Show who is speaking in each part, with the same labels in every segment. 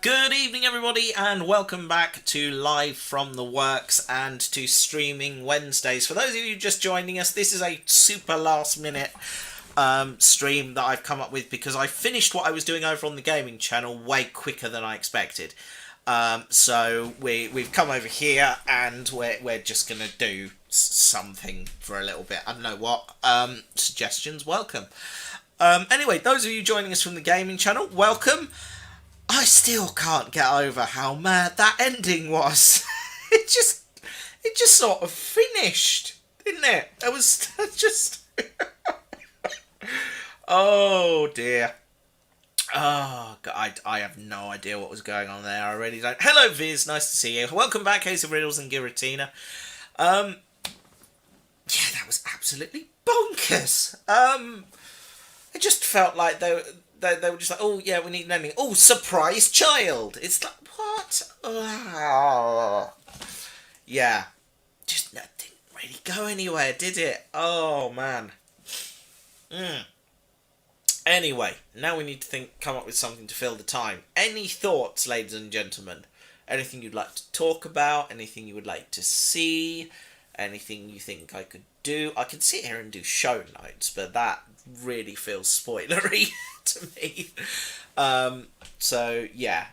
Speaker 1: Good evening, everybody, and welcome back to Live from the Works and to Streaming Wednesdays. For those of you just joining us, this is a super last-minute stream that I've come up with because I finished what I was doing over on the gaming channel way quicker than I expected. So we've come over here and we're just going to do something for a little bit. I don't know what. Suggestions, welcome. Anyway, those of you joining us from the gaming channel, welcome. I still can't get over how mad that ending was. it just sort of finished, didn't it? It was just... oh dear. Oh God, I have no idea what was going on there. I really don't. Hello Viz, nice to see you. Welcome back, Ace of Riddles and Giratina. Yeah, that was absolutely bonkers. It just felt like they were just like, oh yeah, we need an ending. Oh, surprise child. It's like, what? Oh. Yeah. Just that didn't really go anywhere, did it? Oh man. Anyway, now we need to come up with something to fill the time. Any thoughts, ladies and gentlemen? Anything you'd like to talk about? Anything you would like to see? Anything you think I could do? I could sit here and do show notes, but that really feels spoilery to me. So yeah,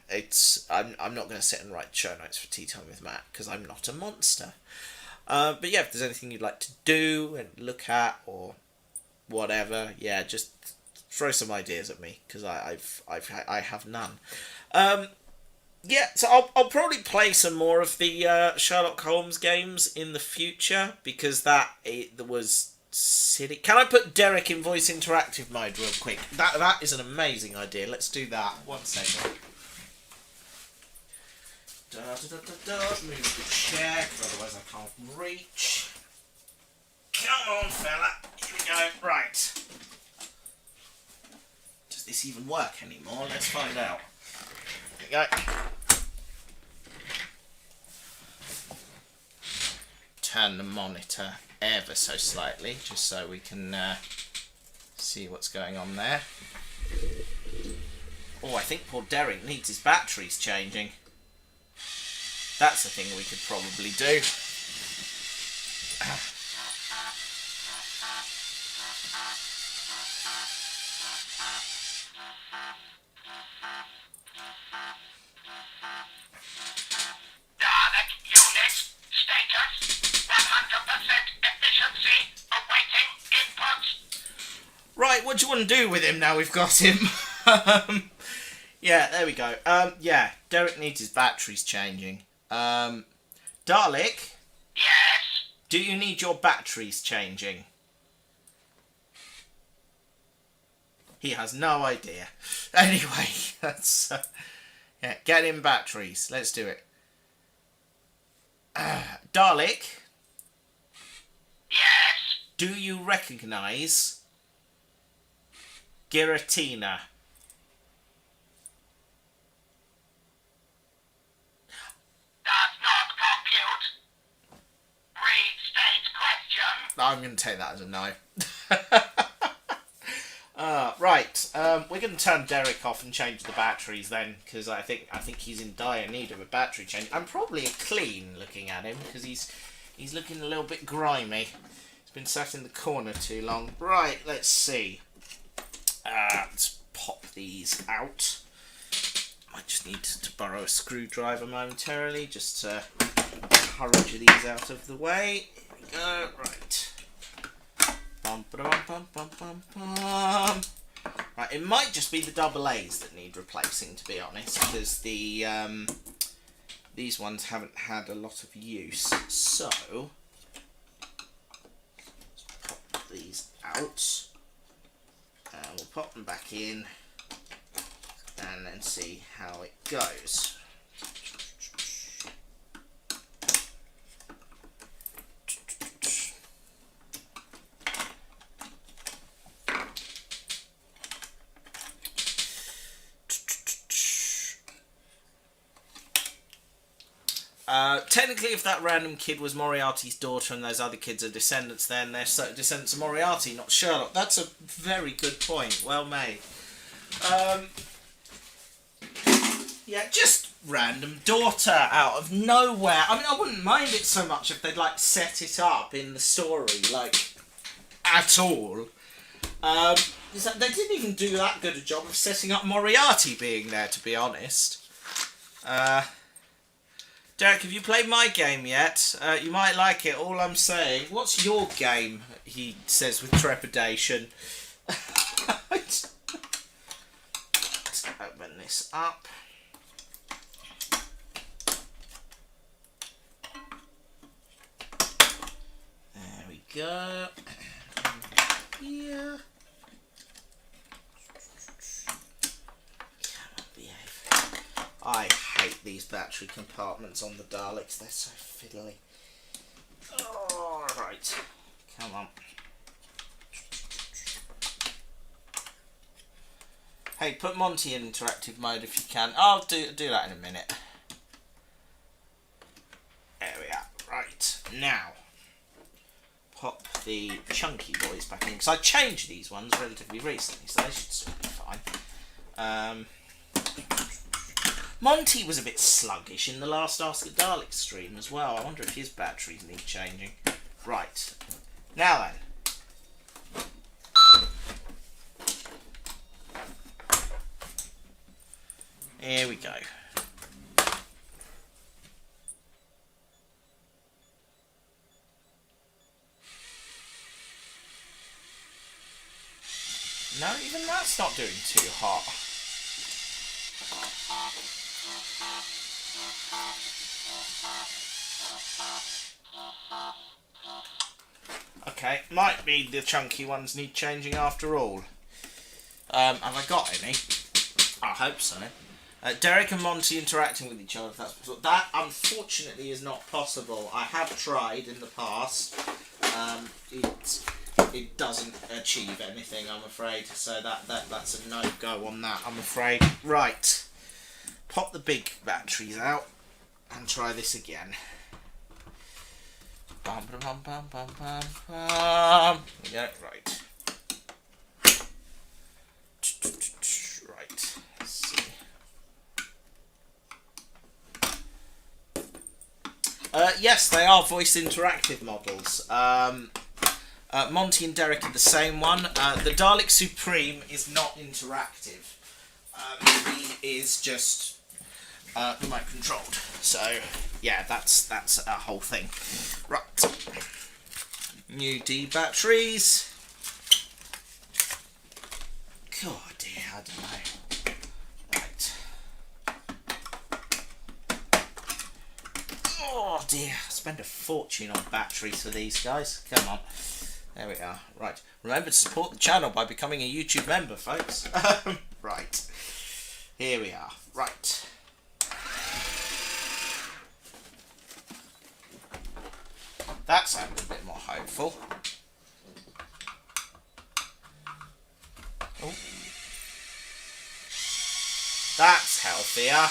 Speaker 1: I'm not going to sit and write show notes for Tea Time with Matt because I'm not a monster. But yeah, if there's anything you'd like to do and look at or whatever, yeah, just throw some ideas at me because I have none. Yeah, so I'll probably play some more of the Sherlock Holmes games in the future because that was silly. Can I put Derek in voice interactive mode real quick? That is an amazing idea. Let's do that. 1 second. Move the chair because otherwise I can't reach. Come on, fella. Here we go. Right. Does this even work anymore? Let's find out. There we go. Turn the monitor ever so slightly, just so we can see what's going on there. Oh, I think poor Derek needs his batteries changing. That's the thing we could probably do. Right, what do you want to do with him now we've got him? Yeah, there we go. Yeah, Derek needs his batteries changing. Dalek?
Speaker 2: Yes?
Speaker 1: Do you need your batteries changing? He has no idea. Anyway, that's... yeah, get him batteries. Let's do it. Dalek?
Speaker 2: Yes?
Speaker 1: Do you recognise Giratina?
Speaker 2: Does not compute. Restate question.
Speaker 1: I'm going to take that as a no. Right, we're going to turn Derek off and change the batteries then, because I think he's in dire need of a battery change. I'm probably a clean looking at him, because he's looking a little bit grimy. He's been sat in the corner too long. Right, let's see. Let's pop these out. I just need to borrow a screwdriver momentarily, just to encourage these out of the way. Here we go, right. Right, it might just be the double A's that need replacing, to be honest, because these ones haven't had a lot of use. So, let's pop these out, and we'll pop them back in, and then see how it goes. Technically, if that random kid was Moriarty's daughter and those other kids are descendants, then they're descendants of Moriarty, not Sherlock. That's a very good point. Well made. Yeah, just random daughter out of nowhere. I mean, I wouldn't mind it so much if they'd, like, set it up in the story, like, at all. They didn't even do that good a job of setting up Moriarty being there, to be honest. Derek, have you played my game yet? You might like it, all I'm saying. What's your game? He says with trepidation. Let's open this up. There we go. Here. I hate these battery compartments on the Daleks, they're so fiddly. Alright, come on. Hey, put Monty in interactive mode if you can. I'll do that in a minute. There we are. Right, now. Pop the chunky boys back in, because I changed these ones relatively recently, so they should still be fine. Monty was a bit sluggish in the last Ask a Dalek stream as well. I wonder if his batteries need changing. Right. Now then. Here we go. No, even that's not doing too hot. Okay, might be the chunky ones need changing after all. Have I got any? I hope so. Derek and Monty interacting with each other, if that's possible. That, unfortunately, is not possible. I have tried in the past. It doesn't achieve anything, I'm afraid. So that's a no-go on that, I'm afraid. Right. Pop the big batteries out and try this again. Bum, bum, bum, bum, bum, bum. Yeah, right. Right. Let's see. Yes, they are voice interactive models. Monty and Derek are the same one. The Dalek Supreme is not interactive. He is just remote controlled. So yeah, that's a whole thing. Right. New D batteries. God dear, I don't know. Right. Oh dear, I spend a fortune on batteries for these guys. Come on. There we are. Right. Remember to support the channel by becoming a YouTube member, folks. Right. Here we are. Right. That sounded a bit more hopeful. Oh. That's healthier.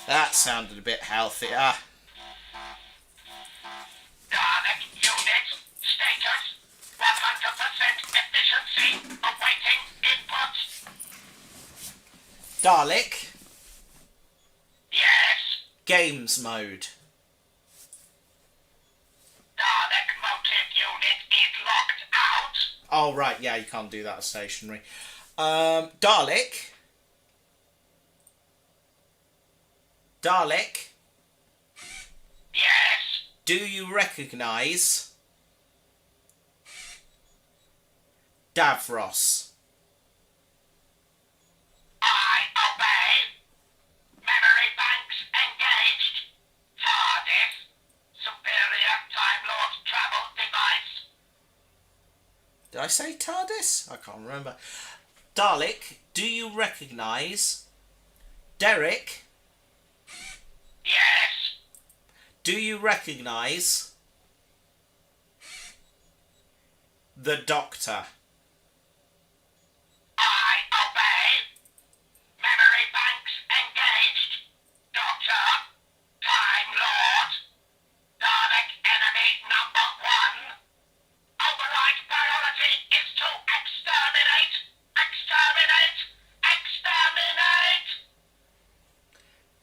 Speaker 1: That sounded a bit healthier.
Speaker 2: Dalek unit status 100% efficiency awaiting inputs.
Speaker 1: Dalek.
Speaker 2: Yes.
Speaker 1: Games mode.
Speaker 2: Dalek motive unit is locked out.
Speaker 1: Oh right, yeah, you can't do that stationary. Dalek. Dalek.
Speaker 2: Yes.
Speaker 1: Do you recognise Davros?
Speaker 2: I obey. Memory banks engaged. TARDIS. Superior Time Lord travel device.
Speaker 1: Did I say TARDIS? I can't remember. Dalek, do you recognise Derek?
Speaker 2: Yes.
Speaker 1: Do you recognise the Doctor?
Speaker 2: I obey. Memory banks engaged. Doctor. Time Lord. Dalek enemy number 1. Override priority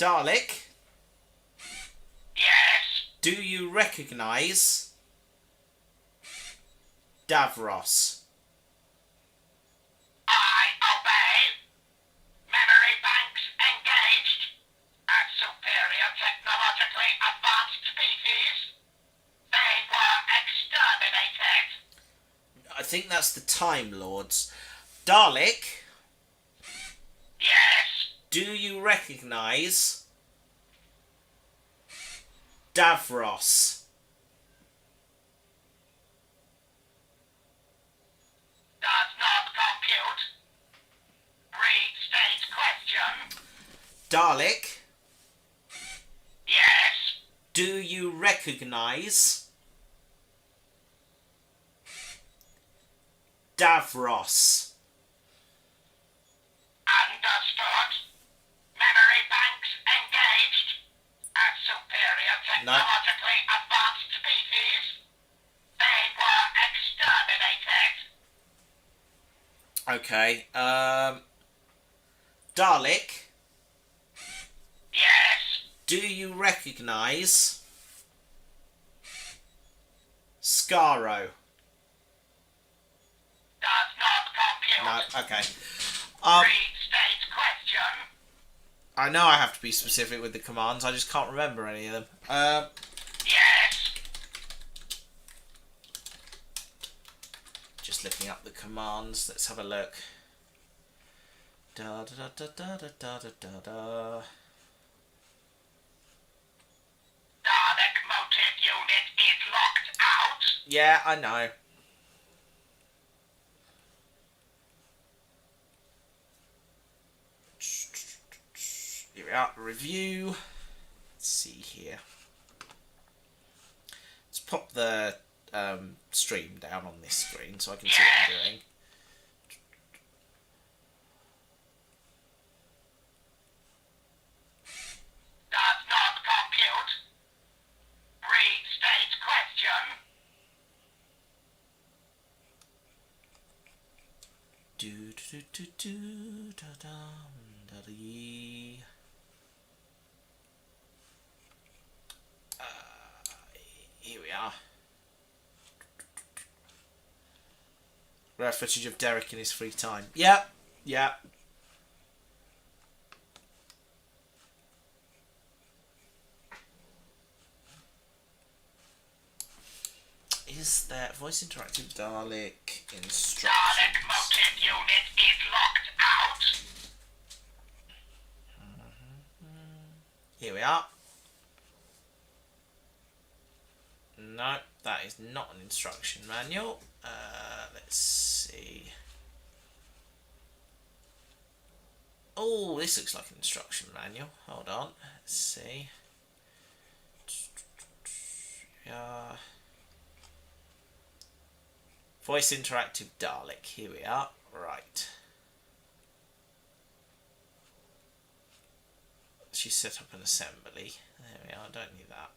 Speaker 1: Dalek,
Speaker 2: Yes.
Speaker 1: do you recognise Davros?
Speaker 2: I obey. Memory banks engaged. A superior technologically advanced species. They were exterminated.
Speaker 1: I think that's the Time Lords. Dalek,
Speaker 2: Yes.
Speaker 1: do you recognise Davros?
Speaker 2: Does not compute. Restate question.
Speaker 1: Dalek,
Speaker 2: Yes.
Speaker 1: do you recognise Davros?
Speaker 2: Understood. Memory banks engaged. A superior technologically advanced species. They were exterminated.
Speaker 1: Okay. Dalek,
Speaker 2: Yes.
Speaker 1: do you recognise Skaro?
Speaker 2: Does not compute.
Speaker 1: No. Okay.
Speaker 2: Restate question.
Speaker 1: I know I have to be specific with the commands. I just can't remember any of them.
Speaker 2: Yes.
Speaker 1: Just looking up the commands. Let's have a look. Da da da da da da da da da.
Speaker 2: Dalek motive unit is locked out.
Speaker 1: Yeah, I know. Here we are. Review. Let's see here. Let's pop the stream down on this screen so I can see what I'm doing.
Speaker 2: Does not compute. Restate question.
Speaker 1: Do do do do da dum da dee. Here we are. Rare footage of Derek in his free time. Yep, yep. Is there voice interactive Dalek instructions?
Speaker 2: Dalek motive unit is locked out.
Speaker 1: Here we are. No, that is not an instruction manual. Let's see. Oh, this looks like an instruction manual. Hold on. Let's see. Yeah. Voice interactive Dalek. Here we are. Right. She set up an assembly. There we are. I don't need that.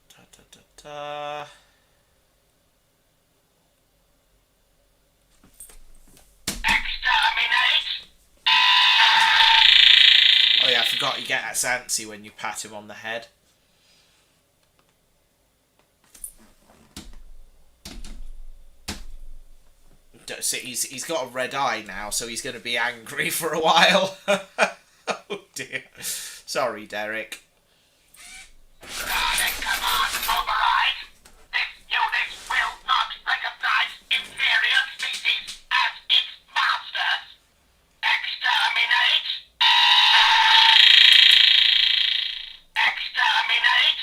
Speaker 1: Da, da, da, da.
Speaker 2: Exterminate.
Speaker 1: Oh yeah, I forgot you get antsy when you pat him on the head. See, he's got a red eye now, so he's going to be angry for a while. Oh dear. Sorry, Derek.
Speaker 2: Dalek command override. This unit will not recognize inferior species as its masters. Exterminate. Exterminate.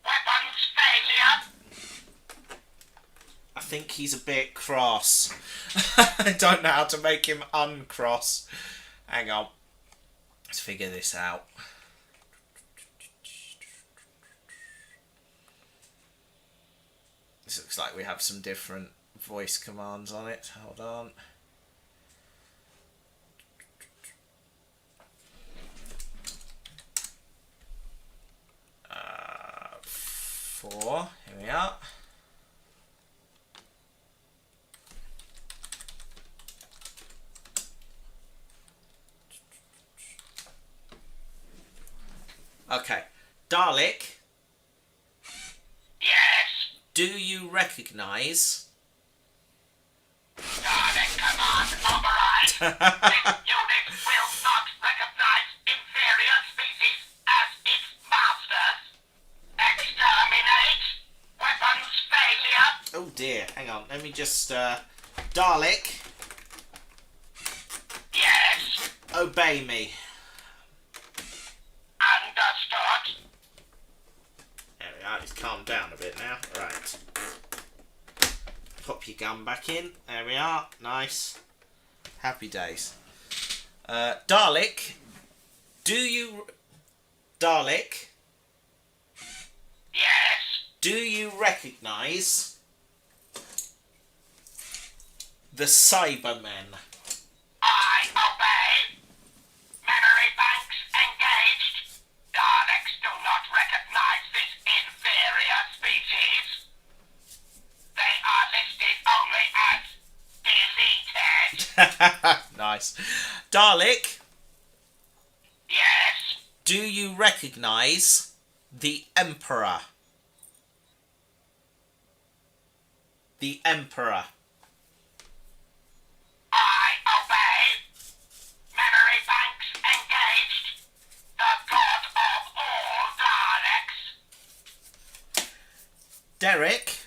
Speaker 2: Weapons failure.
Speaker 1: I think he's a bit cross. I don't know how to make him uncross. Hang on. Let's figure this out. This looks like we have some different voice commands on it. Hold on. Four. Here we are. Okay. Dalek,
Speaker 2: Yes.
Speaker 1: do you recognise...
Speaker 2: Dalek command override. This unit will not recognize inferior species as its masters. Exterminate. Weapons failure.
Speaker 1: Oh dear, hang on. Let me just... Dalek,
Speaker 2: Yes.
Speaker 1: obey me.
Speaker 2: Understood.
Speaker 1: There we are. He's calmed down a bit now. Right. Pop your gun back in. There we are. Nice. Happy days. Dalek, do you... Dalek,
Speaker 2: Yes.
Speaker 1: do you recognise the Cybermen?
Speaker 2: I obey. Memory banks engaged. Daleks do not recognize this inferior species. They are listed only as deleted.
Speaker 1: Nice. Dalek,
Speaker 2: Yes.
Speaker 1: do you recognise the Emperor? The Emperor.
Speaker 2: I obey. Memory banks engaged. The god of all Daleks.
Speaker 1: Derek,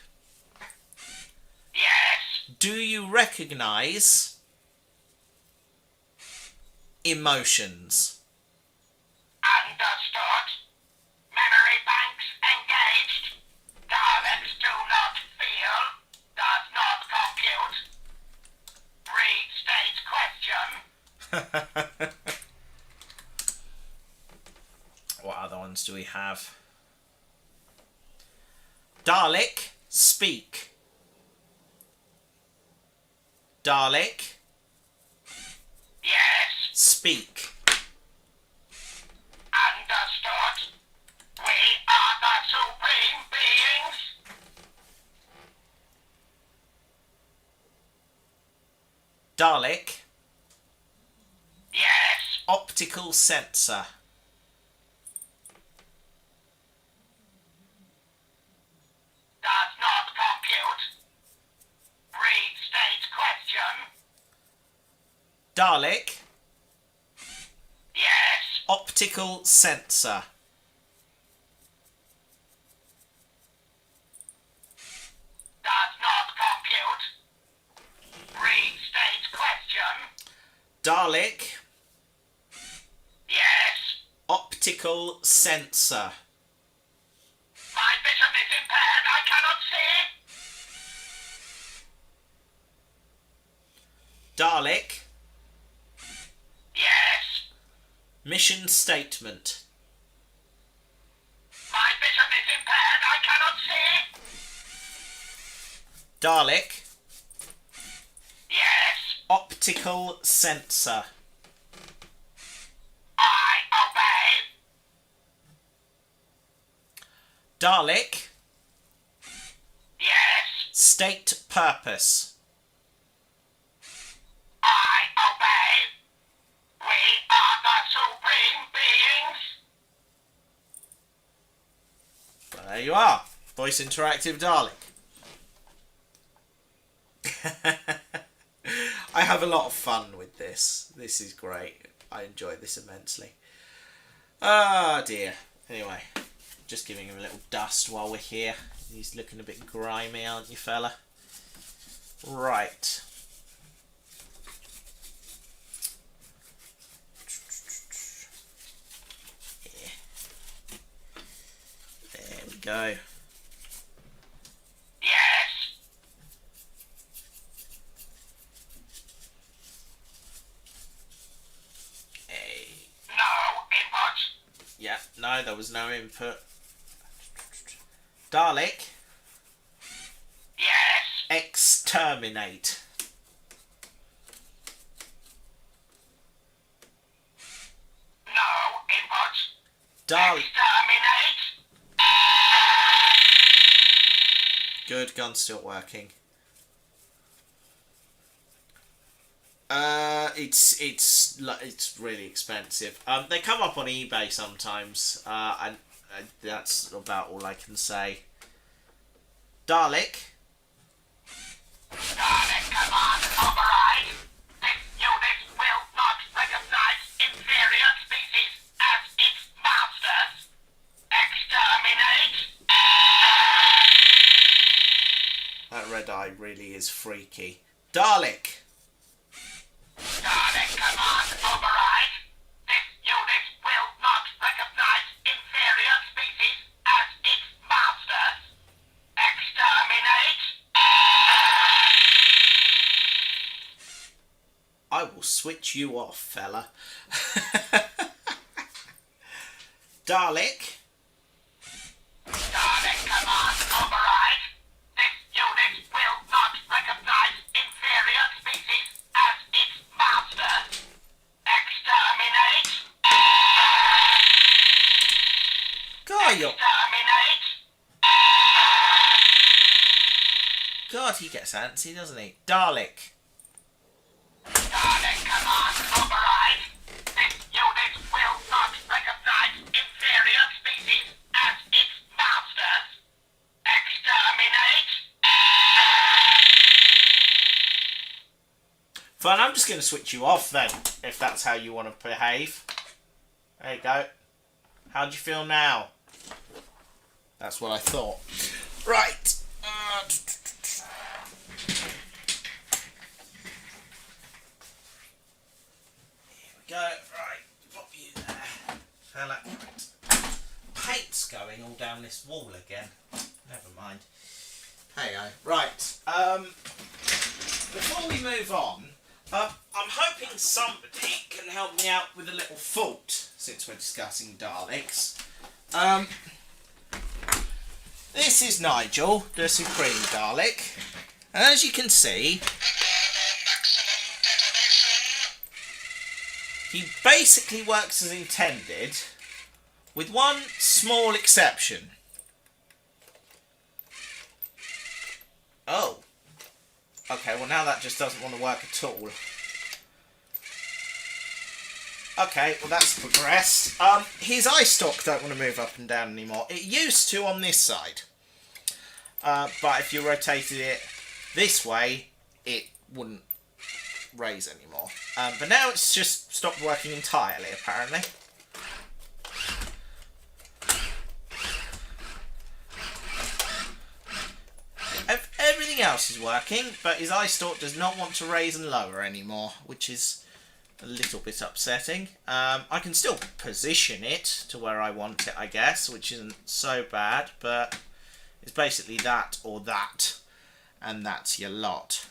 Speaker 2: Yes.
Speaker 1: do you recognise emotions?
Speaker 2: Understood. Memory banks engaged. Daleks do not feel. Does not compute. Restate question.
Speaker 1: What other ones do we have? Dalek, speak. Dalek,
Speaker 2: Yes.
Speaker 1: speak.
Speaker 2: Understood. We are the supreme beings.
Speaker 1: Dalek,
Speaker 2: Yes.
Speaker 1: optical sensor.
Speaker 2: Does not compute. Restate question.
Speaker 1: Dalek,
Speaker 2: Yes.
Speaker 1: optical sensor.
Speaker 2: Does not compute. Restate question.
Speaker 1: Dalek,
Speaker 2: Yes.
Speaker 1: optical sensor.
Speaker 2: My vision is impaired. I cannot see.
Speaker 1: Dalek,
Speaker 2: Yes.
Speaker 1: mission statement.
Speaker 2: My vision is impaired. I cannot see.
Speaker 1: Dalek,
Speaker 2: Yes.
Speaker 1: optical sensor.
Speaker 2: I obey.
Speaker 1: Dalek,
Speaker 2: Yes.
Speaker 1: state purpose.
Speaker 2: I obey. We are the supreme beings.
Speaker 1: Well, there you are. Voice interactive Dalek. I have a lot of fun with this. This is great. I enjoy this immensely. Ah, dear. Anyway, just giving him a little dust while we're here. He's looking a bit grimy, aren't you, fella? Right. Yeah. There we go.
Speaker 2: Yes.
Speaker 1: Hey.
Speaker 2: No input.
Speaker 1: Yeah, no, there was no input. Dalek,
Speaker 2: Yes.
Speaker 1: exterminate.
Speaker 2: No input.
Speaker 1: Dalek.
Speaker 2: Exterminate.
Speaker 1: Good, gun's still working. It's really expensive. They come up on eBay sometimes, and that's about all I can say. Dalek.
Speaker 2: Dalek command override. This unit will not recognize inferior species as its masters. Exterminate.
Speaker 1: That red eye really is freaky. Dalek.
Speaker 2: Dalek command override. This unit will not recognize inferior species as its masters. Exterminate.
Speaker 1: I will switch you off, fella. Dalek.
Speaker 2: Dalek command override. This unit will not recognize inferior species as its masters. Exterminate.
Speaker 1: God,
Speaker 2: Exterminate.
Speaker 1: God, he gets antsy, doesn't he? Dalek.
Speaker 2: Dalek command override. This unit will not recognize inferior species as its masters. Exterminate.
Speaker 1: Fine, I'm just going to switch you off then, if that's how you want to behave. There you go. How do you feel now? That's what I thought. Right. Here we go. Right. Pop you there. Fella. Right. Paint's going all down this wall again. Never mind. Hey-o. Right. Before we move on, I'm hoping somebody can help me out with a little fault, since we're discussing Daleks. This is Nigel, the Supreme Dalek, and as you can see, he basically works as intended, with one small exception. Oh. Okay, well now that just doesn't want to work at all. Okay, well that's progressed. His eye stalk don't want to move up and down anymore. It used to on this side. But if you rotated it this way, it wouldn't raise anymore. But now it's just stopped working entirely, apparently. Everything else is working, but his eye stalk does not want to raise and lower anymore, which is a little bit upsetting. I can still position it to where I want it, I guess, which isn't so bad, but it's basically that or that, and that's your lot.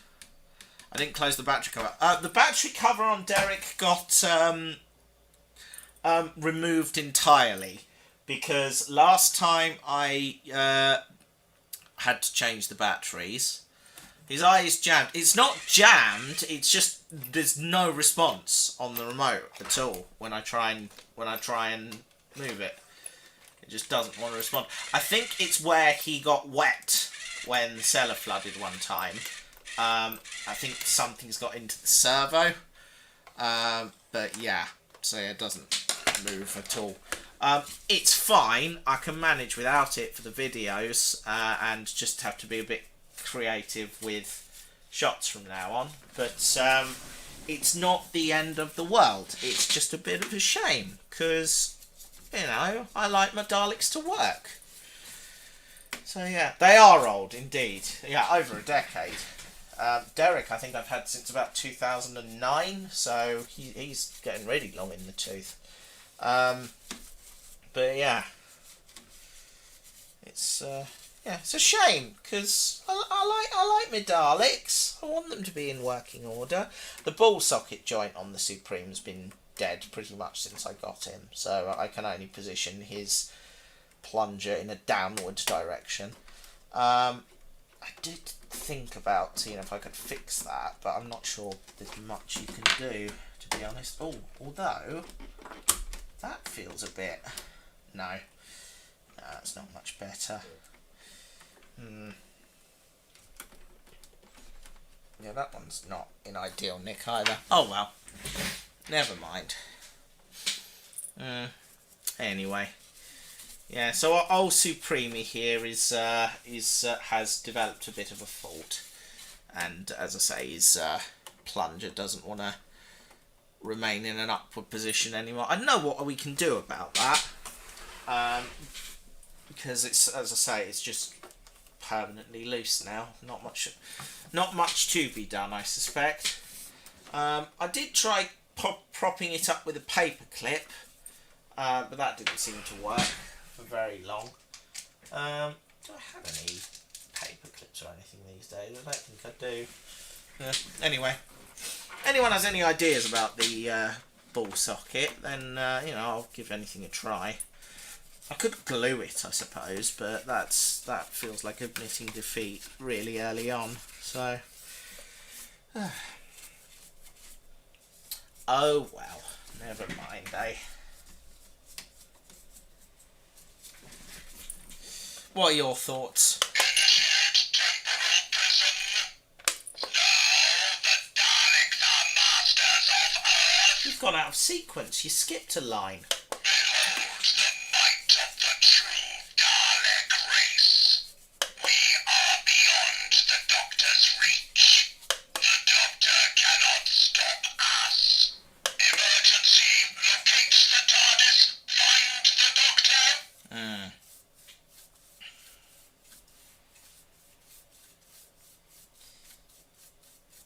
Speaker 1: I didn't close the battery cover. The battery cover on Derek got removed entirely, because last time I had to change the batteries. His eye is jammed. It's not jammed. It's just there's no response on the remote at all when I try and move it. It just doesn't want to respond. I think it's where he got wet when the cellar flooded one time. I think something's got into the servo. But yeah, so it doesn't move at all. It's fine. I can manage without it for the videos, and just have to be a bit creative with shots from now on. But it's not the end of the world. It's just a bit of a shame, because, you know, I like my Daleks to work. So yeah, they are old indeed. Yeah, over a decade. Derek, I think I've had since about 2009, so he's getting really long in the tooth. But yeah, it's a shame, because I like my Daleks. I want them to be in working order. The ball socket joint on the Supreme's been dead pretty much since I got him, so I can only position his plunger in a downward direction. I did think about seeing if I could fix that, but I'm not sure there's much you can do, to be honest. Oh, although that feels a bit... No, it's not much better. Yeah, that one's not in ideal nick either. Oh well, never mind. Anyway, yeah. So our old Supreme here has developed a bit of a fault, and as I say, his plunger doesn't want to remain in an upward position anymore. I know what we can do about that, because it's, as I say, it's just permanently loose now. Not much to be done, I suspect. I did try propping it up with a paper clip, but that didn't seem to work for very long. Do I have any paper clips or anything these days? I don't think I do. Anyway, anyone has any ideas about the ball socket, then I'll give anything a try. I could glue it, I suppose, but that feels like admitting defeat really early on. So, oh well, never mind, eh? What are your thoughts? You've gone out of sequence. You skipped a line.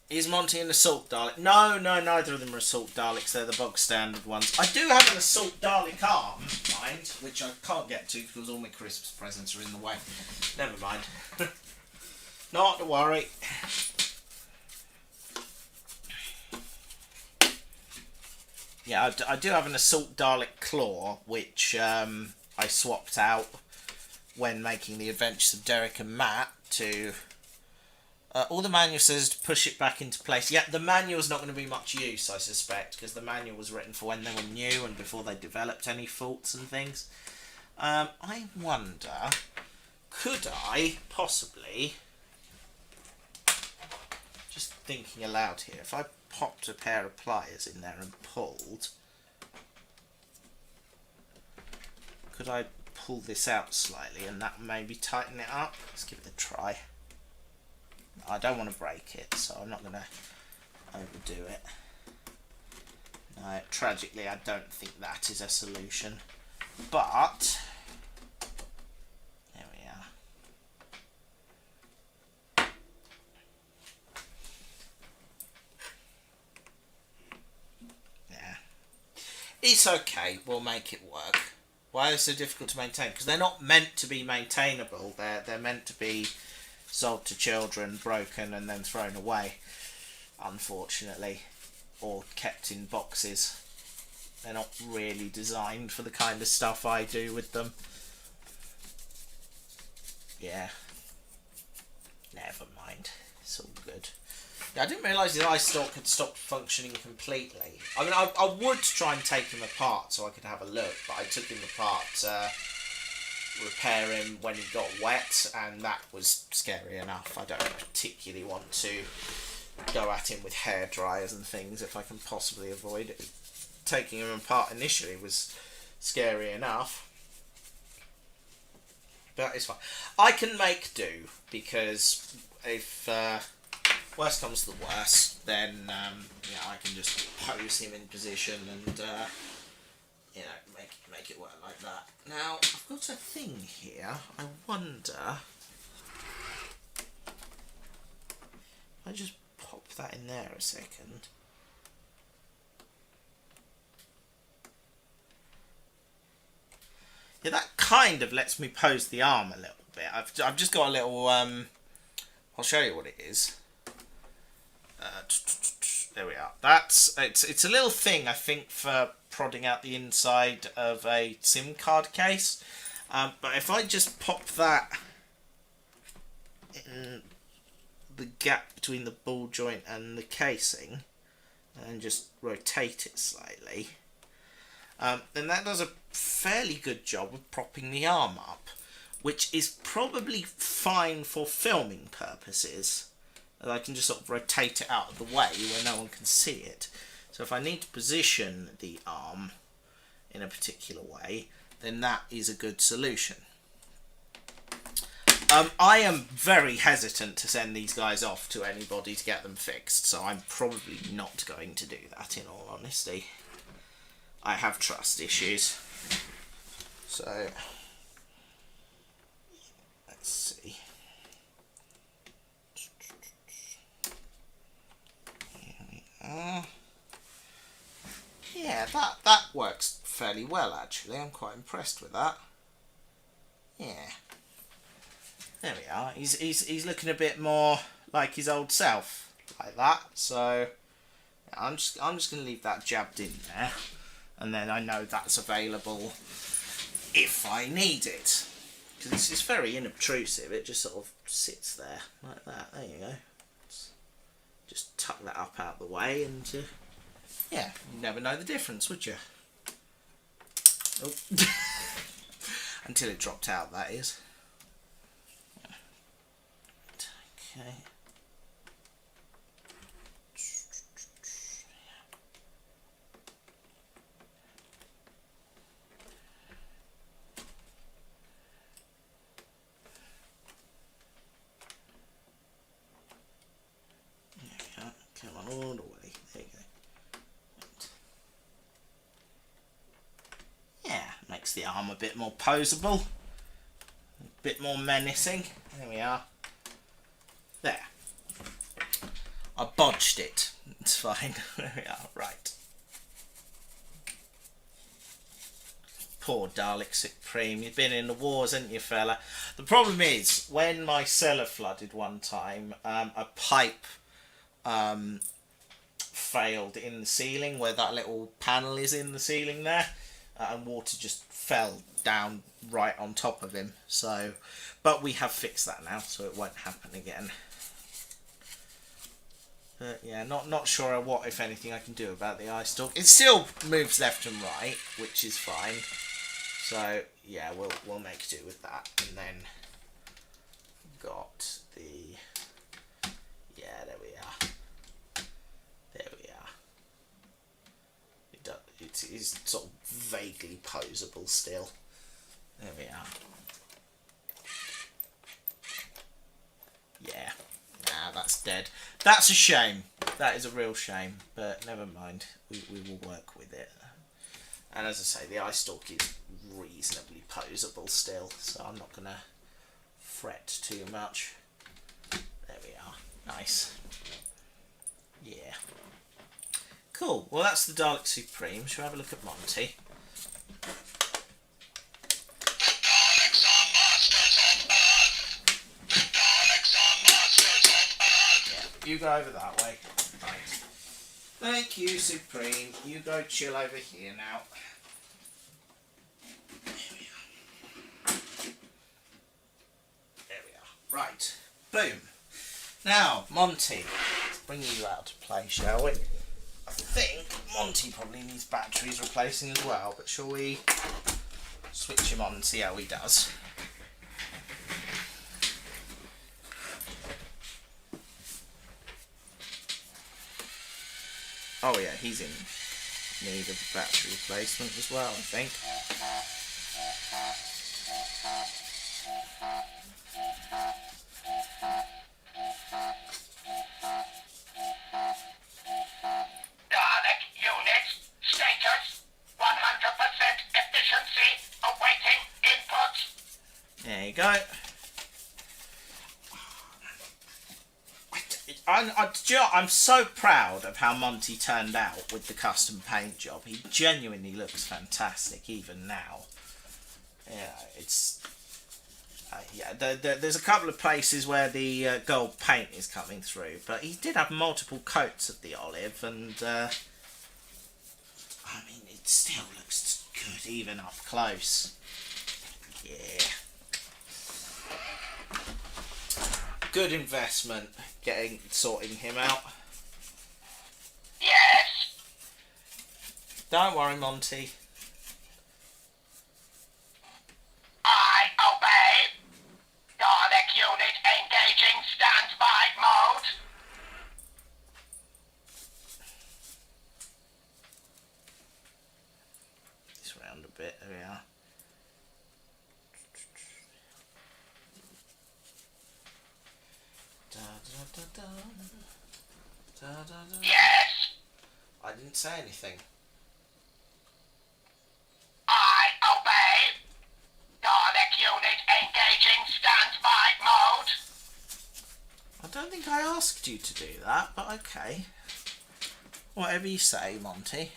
Speaker 1: Is Monty an assault Dalek? No, neither of them are assault Daleks. They're the bog standard ones. I do have an assault Dalek arm, mind, which I can't get to because all my Christmas presents are in the way. Never mind. Not to worry. Yeah, I do have an assault Dalek claw, which I swapped out when making the Adventures of Derek and Matt to... all the manual says to push it back into place. Yeah, the manual's not going to be much use, I suspect, because the manual was written for when they were new and before they developed any faults and things. I wonder, could I possibly, just thinking aloud here, if I popped a pair of pliers in there and pulled, could I pull this out slightly and that maybe tighten it up? Let's give it a try. I don't want to break it, so I'm not going to overdo it. No, tragically, I don't think that is a solution. But, there we are. Yeah. It's okay, we'll make it work. Why are they so difficult to maintain? Because they're not meant to be maintainable. They're meant to be sold to children, broken and then thrown away, unfortunately, or kept in boxes. They're not really designed for the kind of stuff I do with them. Yeah, never mind, it's all good. Yeah, I didn't realise the eye stalk had stopped functioning completely. I mean, I would try and take him apart so I could have a look, but I took him apart repair him when he got wet, and that was scary enough. I don't particularly want to go at him with hair dryers and things if I can possibly avoid it. Taking him apart initially was scary enough, but it's fine. I can make do, because if worst comes to the worst, then I can just pose him in position and make it work like that. Now, I've got a thing here. I wonder... I just pop that in there a second. Yeah, that kind of lets me pose the arm a little bit. I've just got a little... I'll show you what it is. There we are. It's a little thing, I think, for prodding out the inside of a SIM card case. But if I just pop that in the gap between the ball joint and the casing, and just rotate it slightly, then that does a fairly good job of propping the arm up, which is probably fine for filming purposes and I can just sort of rotate it out of the way where no one can see it. So if I need to position the arm in a particular way, then that is a good solution. I am very hesitant to send these guys off to anybody to get them fixed, so I'm probably not going to do that, in all honesty. I have trust issues. So, let's see. Here we are. Yeah, that works fairly well, actually. I'm quite impressed with that. Yeah. There we are. He's looking a bit more like his old self, like that. So yeah, I'm just going to leave that jabbed in there, and then I know that's available if I need it, because it's very inobtrusive. It just sort of sits there like that. There you go. Just tuck that up out the way, and yeah, you'd never know the difference, would you? Oh. Until it dropped out, that is. Okay. Come on, all the way. There you go. Yeah, makes the arm a bit more poseable, a bit more menacing. There we are. There. I bodged it. It's fine. There we are. Right. Poor Dalek Supreme. You've been in the wars, haven't you, fella? The problem is, when my cellar flooded one time, a pipe failed in the ceiling where that little panel is in the ceiling there, and water just fell down right on top of him. So, but we have fixed that now, so it won't happen again. But yeah, not sure what, if anything, I can do about the eye stalk. It still moves left and right, which is fine. So yeah, we'll make do with that. And then got the, yeah, there we are. There we are. It is sort of vaguely poseable still. There we are. Yeah. Nah, that's dead. That's a shame. That is a real shame. But never mind. We will work with it. And as I say, the eye stalk is reasonably poseable still, so I'm not going to fret too much. There we are. Nice. Yeah. Cool. Well, that's the Dalek Supreme. Shall we have a look at Monty? You go over that way. Right. Thank you, Supreme. You go chill over here now. There we are. Right. Boom. Now, Monty. Let's bring you out to play, shall we? I think Monty probably needs batteries replacing as well, but shall we switch him on and see how he does? Oh yeah, he's in need of battery replacement as well, I think.
Speaker 2: Dalek unit status 100% efficiency awaiting input.
Speaker 1: There you go. I'm so proud of how Monty turned out with the custom paint job. He genuinely looks fantastic even now. Yeah, it's yeah. There's a couple of places where the gold paint is coming through, but he did have multiple coats of the olive, and I mean, it still looks good even up close. Yeah. Good investment sorting him out.
Speaker 2: Yes.
Speaker 1: Don't worry, Monty.
Speaker 2: I obey. Dalek unit engaging standby mode. Yes,
Speaker 1: I didn't say anything.
Speaker 2: I obey. Dalek unit engaging standby mode.
Speaker 1: I don't think I asked you to do that, but okay. Whatever you say, Monty.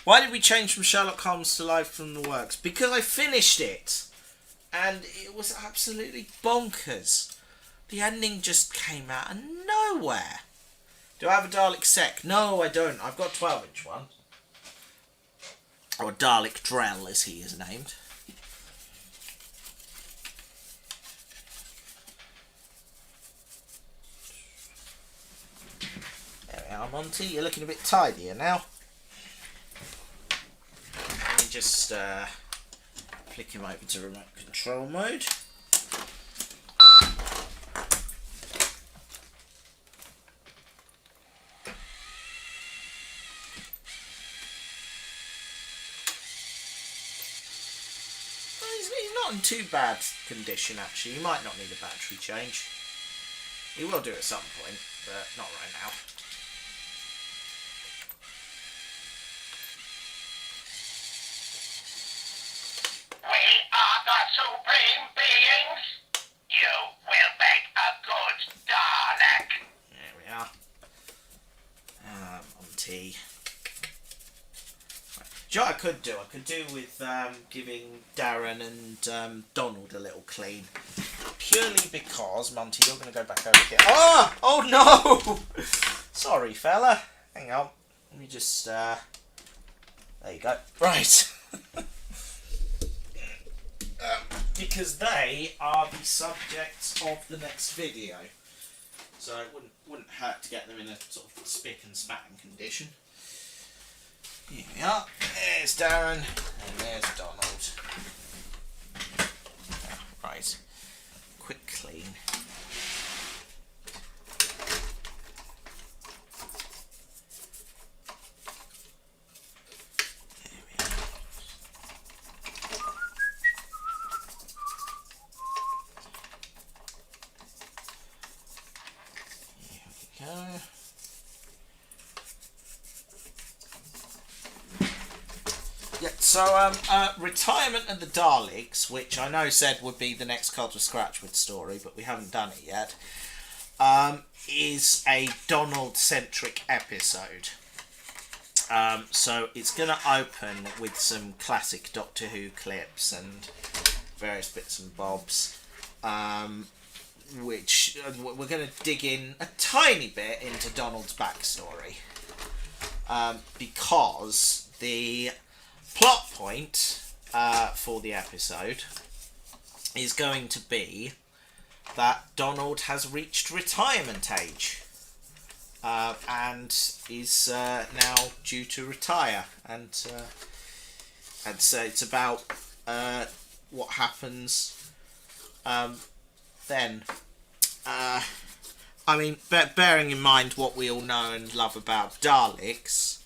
Speaker 1: Why did we change from Sherlock Holmes to Live from the Works? Because I finished it, and it was absolutely bonkers. The ending just came out of nowhere. Do I have a Dalek Sec? No, I don't. I've got a 12-inch one. Or Dalek Drell, as he is named. There we are, Monty. You're looking a bit tidier now. Let me just flick him over to remote control mode. He's not in too bad condition, actually. He might not need a battery change. He will do at some point, but not right now.
Speaker 2: We are the supreme beings. You will make a good Dalek.
Speaker 1: There we are. Monty. Right. Do you know what I could do? I could do with giving Darren and Donald a little clean. Purely because, Monty, you're going to go back over here. Oh! Oh no! Sorry, fella. Hang on. Let me just... there you go. Right. Because they are the subjects of the next video. So it wouldn't hurt to get them in a sort of spick and span condition. Here we are. There's Darren and there's Donald. Right. Quick clean. There we are. Here we go. Yeah, so Retirement of the Daleks, which I know said would be the next Culture Scratchwood story, but we haven't done it yet, is a Donald-centric episode. So it's going to open with some classic Doctor Who clips and various bits and bobs, which we're going to dig in a tiny bit into Donald's backstory, because the plot point for the episode is going to be that Donald has reached retirement age and is now due to retire, and so it's about what happens then. I mean, bearing in mind what we all know and love about Daleks,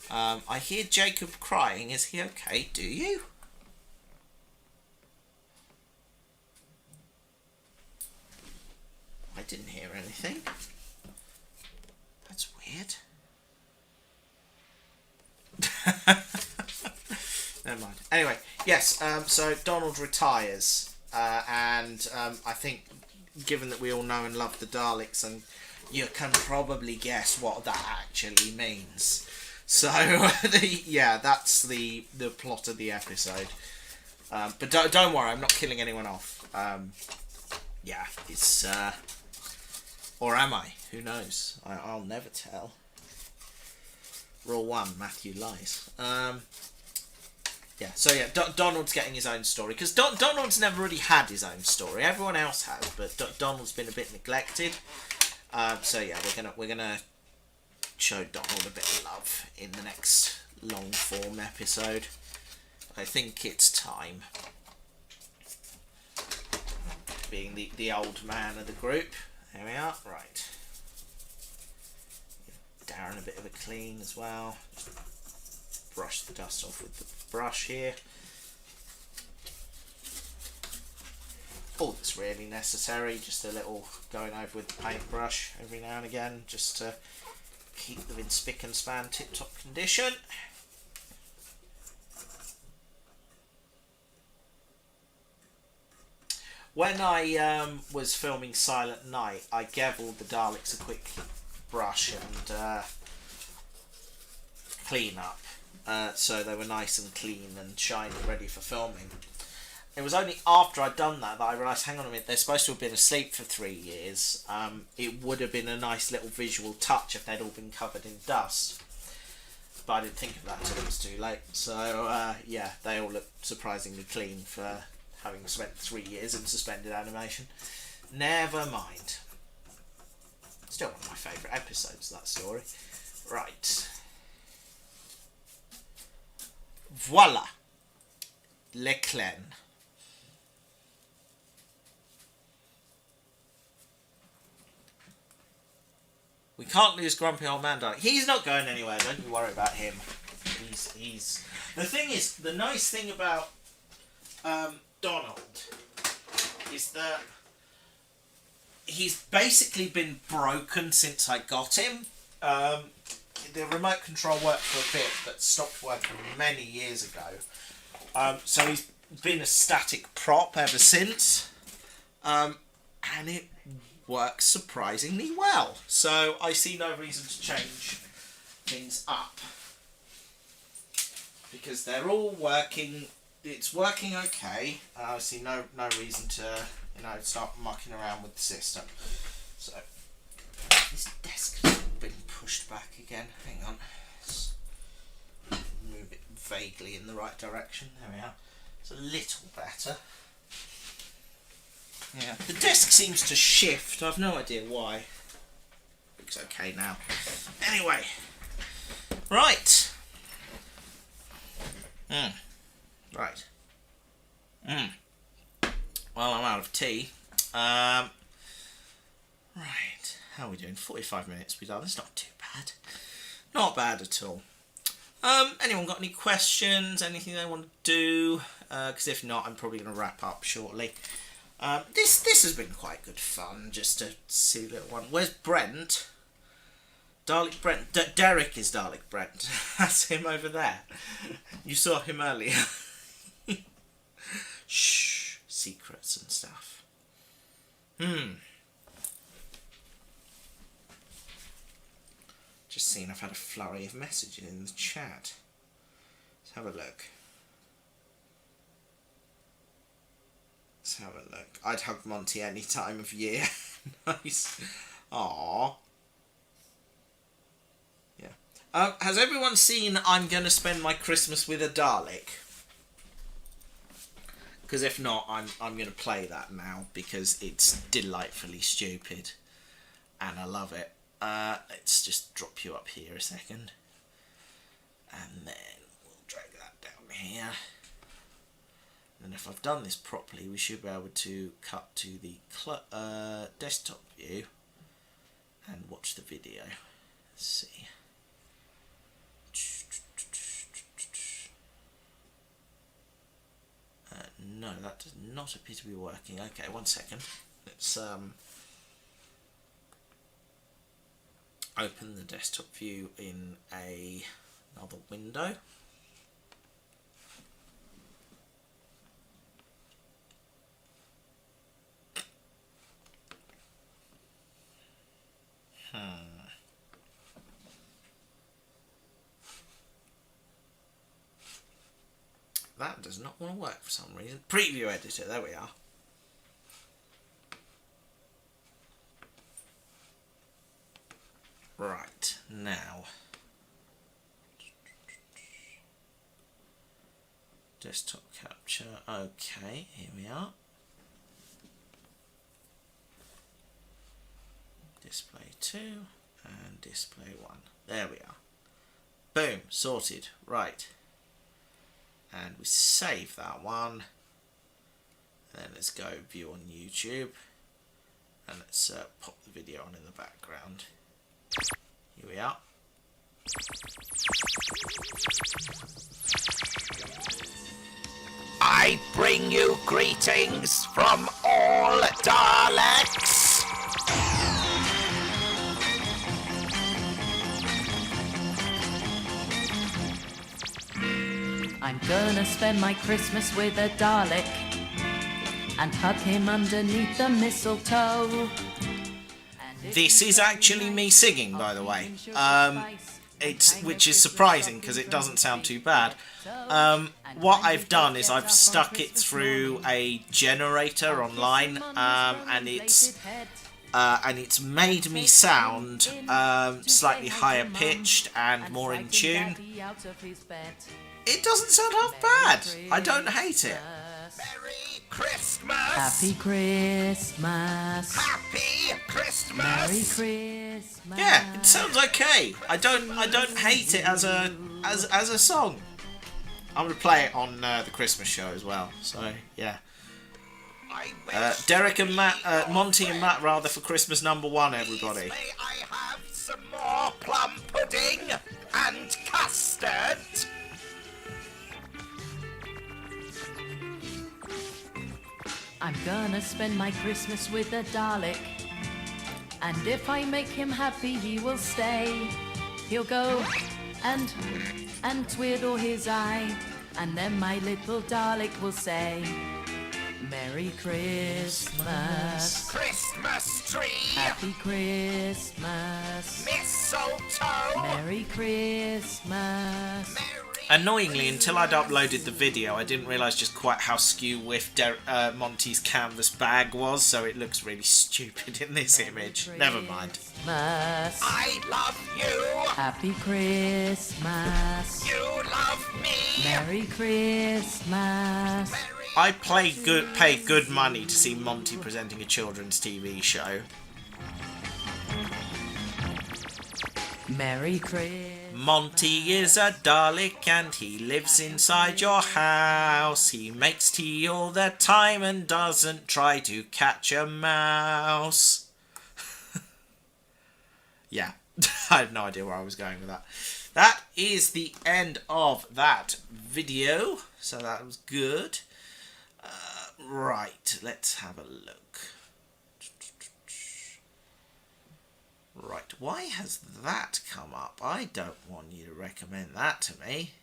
Speaker 1: I hear Jacob crying. Is he okay? Do you? I didn't hear anything. That's weird. Never mind. Anyway, yes, so Donald retires, and I think, given that we all know and love the Daleks, and you can probably guess what that actually means. So, that's the plot of the episode. But don't worry, I'm not killing anyone off. It's... or am I? Who knows? I'll never tell. Rule 1, Matthew lies. Donald's getting his own story, because Donald's never really had his own story. Everyone else has, but Donald's been a bit neglected. We're gonna show Donald a bit of love in the next long form episode. I think it's time. Being the old man of the group. There we are. Right. Give Darren a bit of a clean as well. Brush the dust off with the brush here. all that's really necessary. Just a little going over with the paintbrush every now and again, just to keep them in spick and span tip-top condition. When I was filming Silent Night, I gave all the Daleks a quick brush and clean up, so they were nice and clean and shiny, ready for filming. It was only after I'd done that I realised, hang on a minute, they're supposed to have been asleep for 3 years. It would have been a nice little visual touch if they'd all been covered in dust. But I didn't think of that until it was too late. So, yeah, they all look surprisingly clean for having spent 3 years in suspended animation. Never mind. Still one of my favourite episodes, that story. Right. Voila. Le Clen. We can't lose grumpy old man Dalek. He's not going anywhere, don't you worry about him. He's... The thing is, the nice thing about Donald is that he's basically been broken since I got him. The remote control worked for a bit, but stopped working many years ago. So he's been a static prop ever since. And it works surprisingly well. So I see no reason to change things up. Because they're all working. It's working okay. I see no reason to, start mucking around with the system. So this desk has been pushed back again. Hang on. Let's move it vaguely in the right direction. There we are. It's a little better. Yeah. The desk seems to shift. I've no idea why. Looks okay now. Anyway. Right. Right. Well, I'm out of tea. Right. How are we doing? 45 minutes we done. That's not too bad. Not bad at all. Anyone got any questions? Anything they want to do? Because if not, I'm probably going to wrap up shortly. This has been quite good fun, just to see a little one. Where's Brent? Dalek Brent. Derek is Dalek Brent. That's him over there. You saw him earlier. Shh. Secrets and stuff. Just seen I've had a flurry of messages in the chat. Let's have a look. Let's have a look. I'd hug Monty any time of year. Nice. Aww. Yeah. Has everyone seen I'm Gonna Spend My Christmas with a Dalek? Because if not, I'm going to play that now because it's delightfully stupid and I love it. Let's just drop you up here a second. And then we'll drag that down here. And if I've done this properly, we should be able to cut to the desktop view and watch the video. Let's see. No, that does not appear to be working. Okay, 1 second. Let's open the desktop view in another window. That does not want to work for some reason. Preview editor, there we are. Right, now. Desktop capture, okay, here we are. Display 2 and display 1. There we are. Boom, sorted. Right. And we save that one. And then let's go view on YouTube. And let's pop the video on in the background. Here we are.
Speaker 2: I bring you greetings from all Daleks.
Speaker 3: I'm gonna spend my Christmas with a Dalek and hug him underneath the mistletoe.
Speaker 1: This is actually me singing, by the way. Which is surprising because it doesn't sound too bad. What I've done is I've stuck it through a generator online, and it's made me sound slightly higher pitched and more in tune. It doesn't sound half bad. I don't hate it.
Speaker 2: Merry Christmas.
Speaker 3: Happy Christmas.
Speaker 2: Happy Christmas.
Speaker 3: Merry Christmas.
Speaker 1: Yeah, it sounds okay. I don't hate it as a song. I'm gonna play it on the Christmas show as well. So yeah. Derek and Matt, Monty and Matt, rather, for Christmas #1, everybody.
Speaker 2: May I have some more plum pudding and custard?
Speaker 3: I'm gonna spend my Christmas with a Dalek, and if I make him happy, he will stay. He'll go and twiddle his eye, and then my little Dalek will say, Merry Christmas.
Speaker 2: Christmas tree.
Speaker 3: Happy Christmas.
Speaker 2: Mistletoe.
Speaker 3: Merry Christmas.
Speaker 2: Merry
Speaker 1: Annoyingly, until I'd uploaded the video, I didn't realise just quite how skew-whiff Monty's canvas bag was, so it looks really stupid in this image. Never mind.
Speaker 2: I love you.
Speaker 3: Happy Christmas.
Speaker 2: You love me.
Speaker 3: Merry Christmas.
Speaker 1: I pay good money to see Monty presenting a children's TV show.
Speaker 3: Merry Christmas.
Speaker 1: Monty is a Dalek and he lives inside your house. He makes tea all the time and doesn't try to catch a mouse. Yeah, I have no idea where I was going with that. That is the end of that video, so that was good. Right, let's have a look. Right, why has that come up? I don't want you to recommend that to me.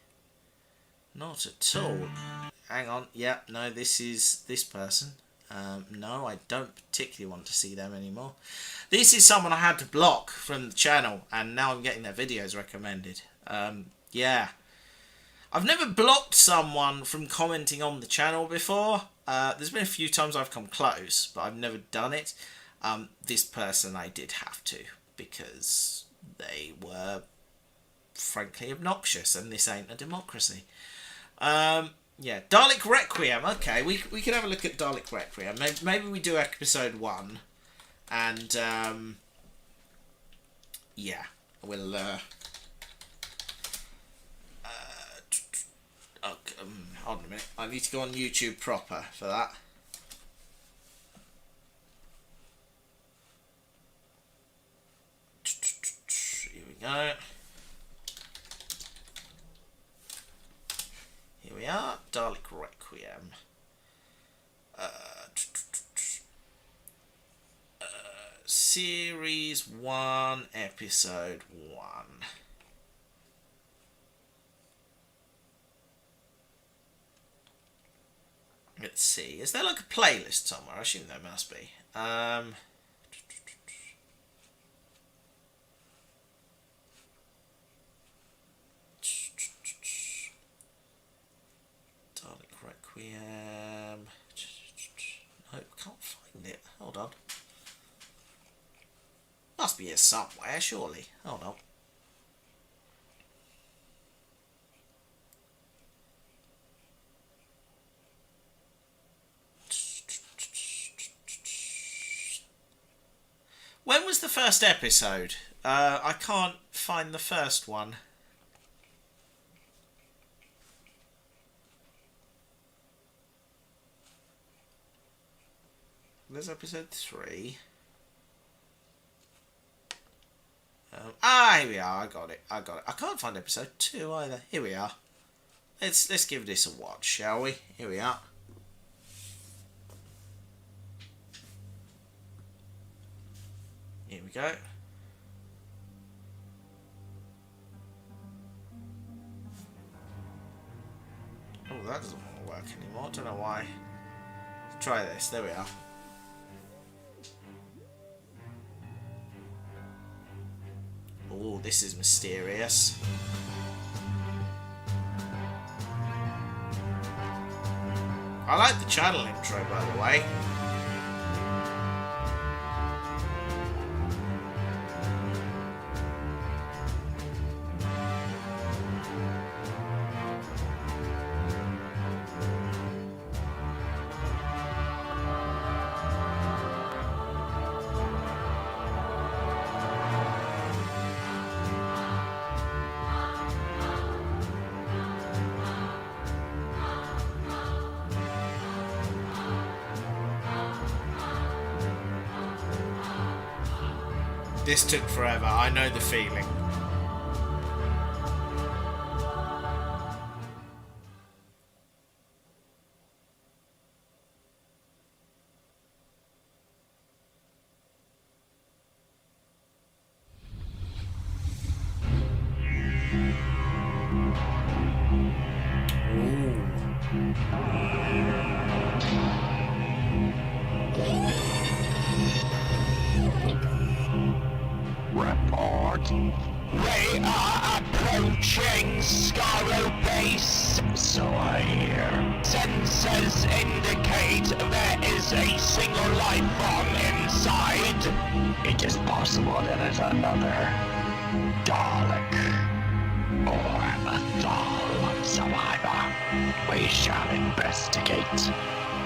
Speaker 1: Not at all. Hang on, yeah, no, this is this person. No, I don't particularly want to see them anymore. This is someone I had to block from the channel, and now I'm getting their videos recommended. Yeah. I've never blocked someone from commenting on the channel before. There's been a few times I've come close, but I've never done it. This person I did have to, because they were frankly obnoxious, and this ain't a democracy. Yeah, Dalek Requiem. Okay, we can have a look at Dalek Requiem. Maybe we do episode 1, and yeah, we'll hold on a minute. I need to go on YouTube proper for that. Here we go. Here we are, Dalek Requiem. Series 1, Episode 1. Let's see. Is there like a playlist somewhere? I assume there must be. Dalek Requiem. No, can't find it. Hold on. Must be here somewhere, surely. Hold on. When was the first episode? I can't find the first one. There's episode 3. Here we are. I got it. I can't find episode 2 either. Here we are. Let's give this a watch, shall we? Here we are. Here we go. Oh, that doesn't want to work anymore. Don't know why. Let's try this. There we are. Oh, this is mysterious. I like the channel intro, by the way. This took forever. I know the feeling.
Speaker 2: Report. They are approaching Scarrow Base. So I hear. Sensors indicate there is a single life form inside. It is possible there is another Dalek or a Dahl whatsoever. We shall investigate.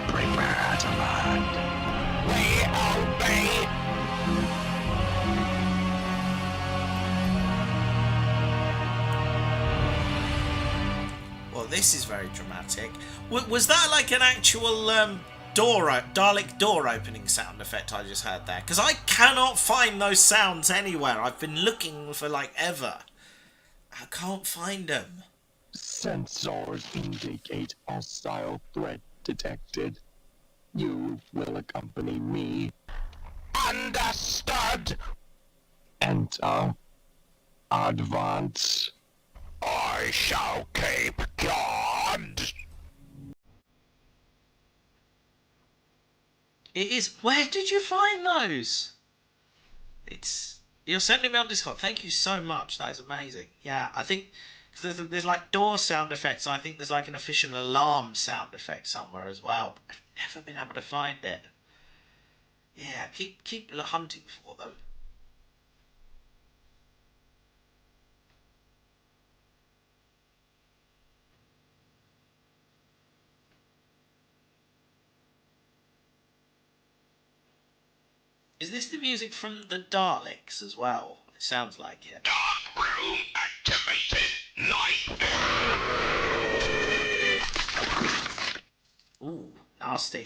Speaker 2: Prepare to learn. We obey.
Speaker 1: Well, this is very dramatic. Was that like an actual Dalek door opening sound effect I just heard there? Because I cannot find those sounds anywhere. I've been looking for like ever. I can't find them.
Speaker 4: Sensors indicate hostile threat detected. You will accompany me.
Speaker 2: Understood.
Speaker 4: Enter. Advance.
Speaker 2: I shall keep guard.
Speaker 1: It is. Where did you find those? You're sending me on Discord. Thank you so much. That is amazing. Yeah, I think there's like door sound effects. I think there's like an official alarm sound effect somewhere as well. I've never been able to find it. Yeah, keep hunting for them. Is this the music from the Daleks as well? It sounds like it.
Speaker 2: Dark room activated. Light.
Speaker 1: Ooh, nasty.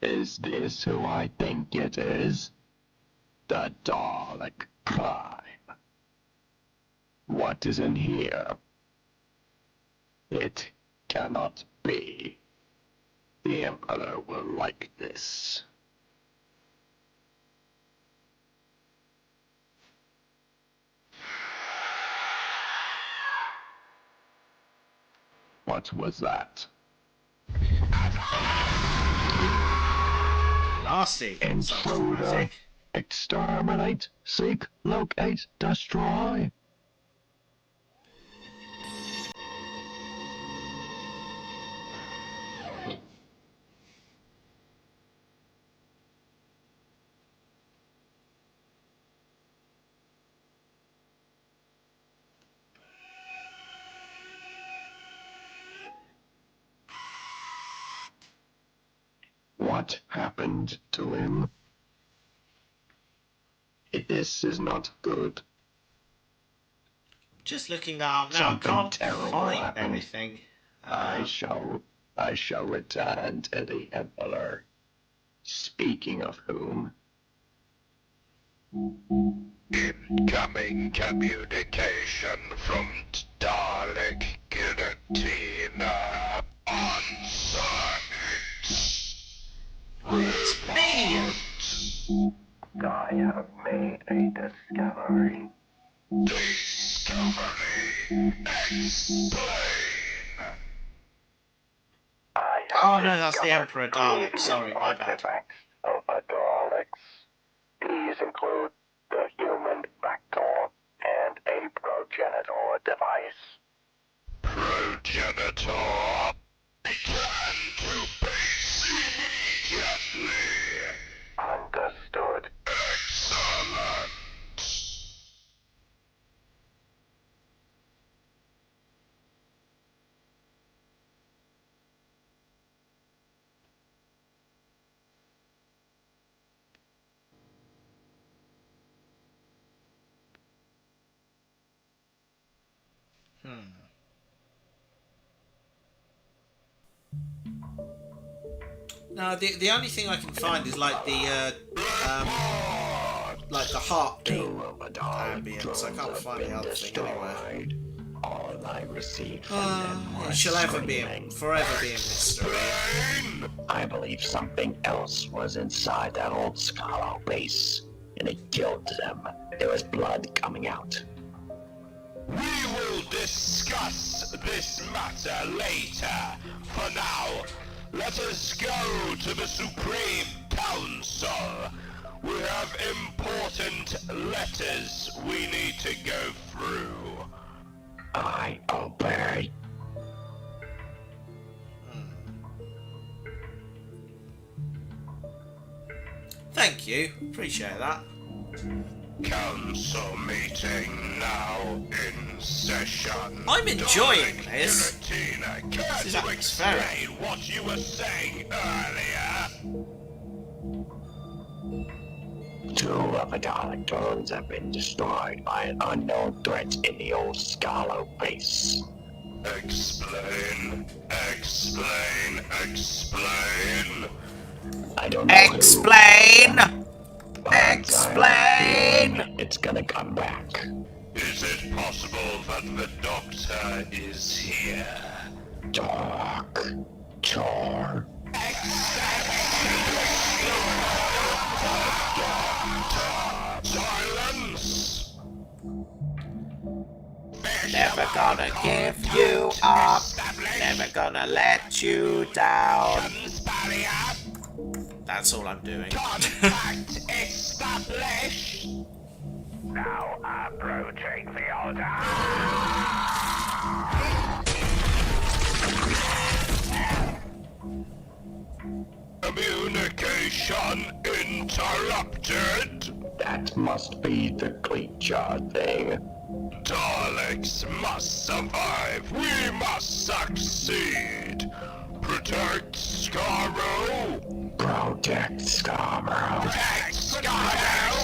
Speaker 4: Is this who I think it is? The Dalek Prime. What is in here? It cannot be. The Emperor will like this. What was that?
Speaker 1: Nasty. Sounds
Speaker 4: Intruder.
Speaker 1: dramatic.
Speaker 4: Exterminate, seek, locate, destroy. What happened to him? This is not good.
Speaker 1: Just looking up now.
Speaker 4: Something
Speaker 1: Can't
Speaker 4: terrible
Speaker 1: find
Speaker 4: happened.
Speaker 1: anything.
Speaker 4: I shall return to the Emperor. Speaking of whom... Incoming communication from Dalek Guillotine. Answer
Speaker 1: It's me.
Speaker 4: I have made a discovery. Discovery. Explain.
Speaker 1: Oh no, that's the Emperor Dalek. Sorry, my bad.
Speaker 4: Artifacts of the Daleks. These include the human vector and a progenitor device. Progenitor? Return to base immediately. Understood. Excellent.
Speaker 1: No, the only thing I can find is like the heartbeat ambience. I can't find the other thing anywhere.
Speaker 4: All I received from them
Speaker 1: It
Speaker 4: was
Speaker 1: shall
Speaker 4: screaming.
Speaker 1: forever be a mystery.
Speaker 4: I believe something else was inside that old Scalo base, and it killed them. There was blood coming out. We will discuss this matter later. For now, let us go to the Supreme Council. We have important letters we need to go through. I obey.
Speaker 1: Thank you. Appreciate that.
Speaker 4: Council meeting now in session.
Speaker 1: I'm enjoying this.
Speaker 4: Guillotine,
Speaker 1: This
Speaker 4: care
Speaker 1: is
Speaker 4: to
Speaker 1: atmospheric.
Speaker 4: explain what you were saying earlier? Two of the Dalek drones have been destroyed by an unknown threat in the old Scalo base. Explain. I don't know
Speaker 1: Explain.
Speaker 4: who. Explain! It's gonna come back. Is it possible that the Doctor is here? Doctor. Silence!
Speaker 1: Never gonna give you up. Never gonna let you down. That's all I'm doing.
Speaker 4: Contact established! Now approaching the order. Communication interrupted. That must be the creature thing. Daleks must survive. We must succeed. Protect Scarrow. Protect Scarrow. Protect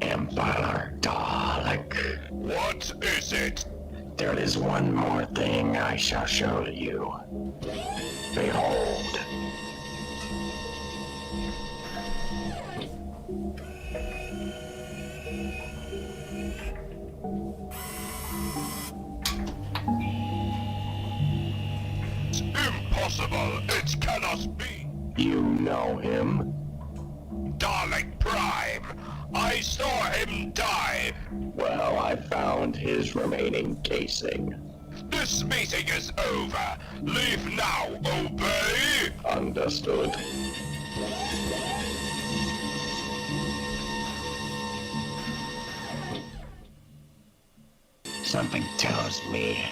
Speaker 4: Empire Dalek. What is it? There is one more thing I shall show you. Behold. Impossible! It cannot be! You know him? Dalek Prime! I saw him die! Well, I found his remaining casing. This meeting is over! Leave now, obey! Understood. Something tells me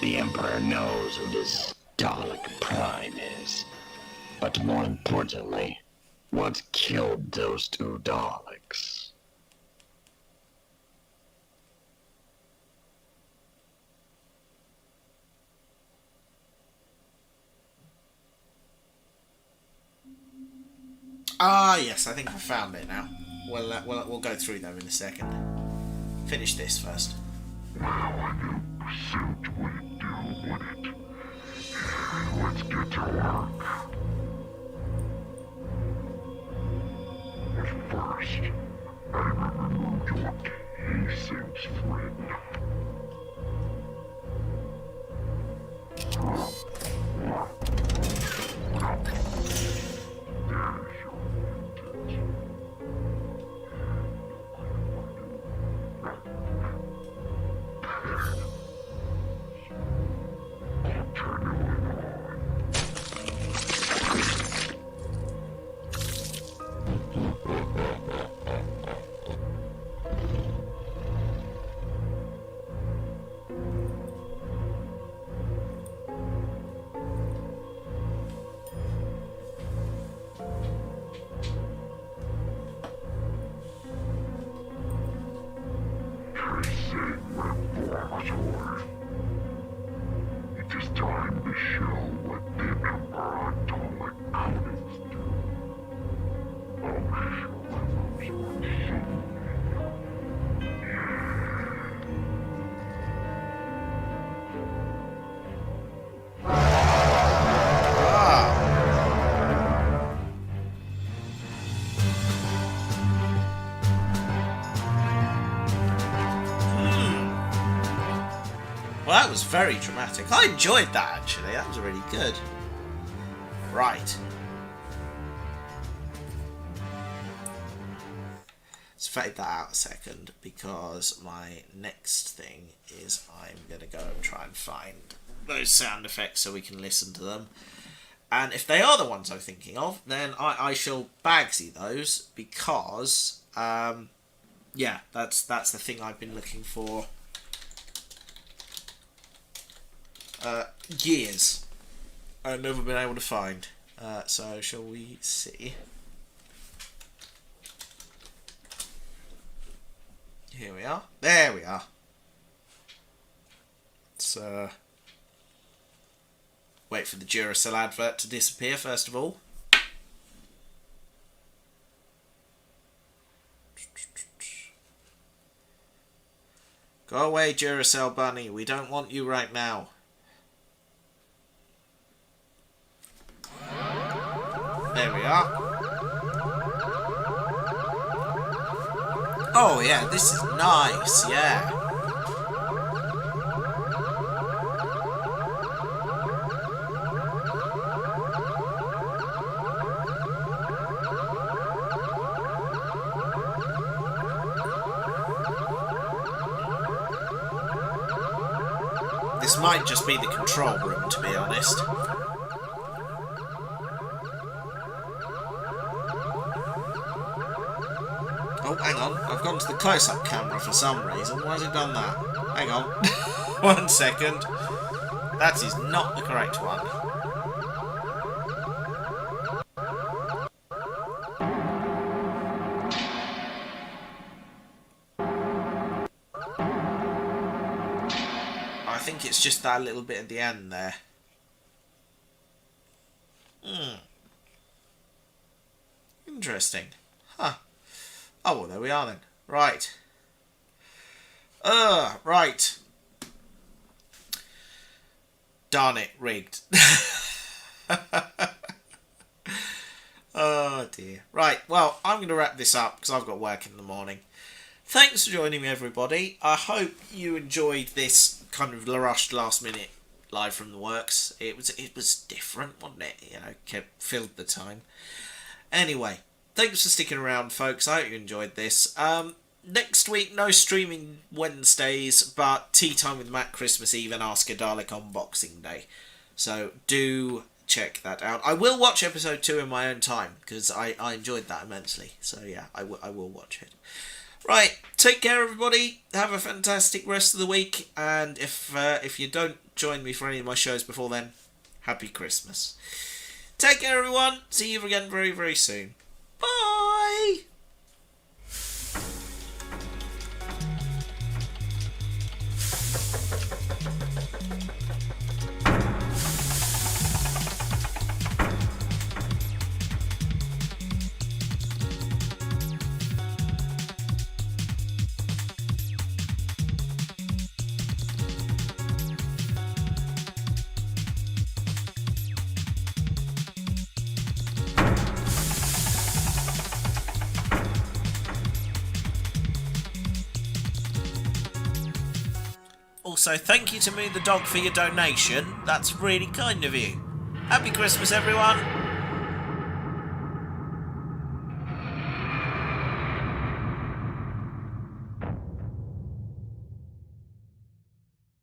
Speaker 4: the Emperor knows who this Dalek Prime is. But more importantly, What killed those two Daleks?
Speaker 1: Ah, yes, I think I found it now. We'll go through them in a second. Finish this first.
Speaker 4: Now a new pursuit would do, would it? Let's get to work. But first, I remove your casings, friend. There's your intent. It is time to show what the Emperor Atomic Codex do. I'll show those one soon.
Speaker 1: Well, that was very dramatic. I enjoyed that, actually. That was really good. Right. Let's fade that out a second, because my next thing is I'm going to go and try and find those sound effects so we can listen to them. And if they are the ones I'm thinking of, then I shall bagsy those, because, yeah, that's the thing I've been looking for years. I've never been able to find. So shall we see? Here we are. There we are. Let's wait for the Duracell advert to disappear first of all. Go away, Duracell bunny. We don't want you right now. There we are. Oh yeah, this is nice, yeah. This might just be the control room, to be honest. Oh, hang on. I've gone to the close-up camera for some reason. Why has it done that? Hang on. 1 second. That is not the correct one. I think it's just that little bit at the end there. Interesting. Huh. Oh, well, there we are then. Right. Right. Darn it, rigged. Oh, dear. Right, well, I'm going to wrap this up because I've got work in the morning. Thanks for joining me, everybody. I hope you enjoyed this kind of rushed last minute live from the works. It was different, wasn't it? You know, filled the time. Anyway, thanks for sticking around, folks. I hope you enjoyed this. Next week, no streaming Wednesdays, but Tea Time with Matt Christmas Eve and Ask a Dalek Unboxing Day. So do check that out. I will watch episode 2 in my own time, because I enjoyed that immensely. So yeah, I will watch it. Right, take care, everybody. Have a fantastic rest of the week. And if you don't join me for any of my shows before then, happy Christmas. Take care, everyone. See you again very, very soon. also thank you to Moo the dog for your donation. That's really kind of you. Happy Christmas, everyone.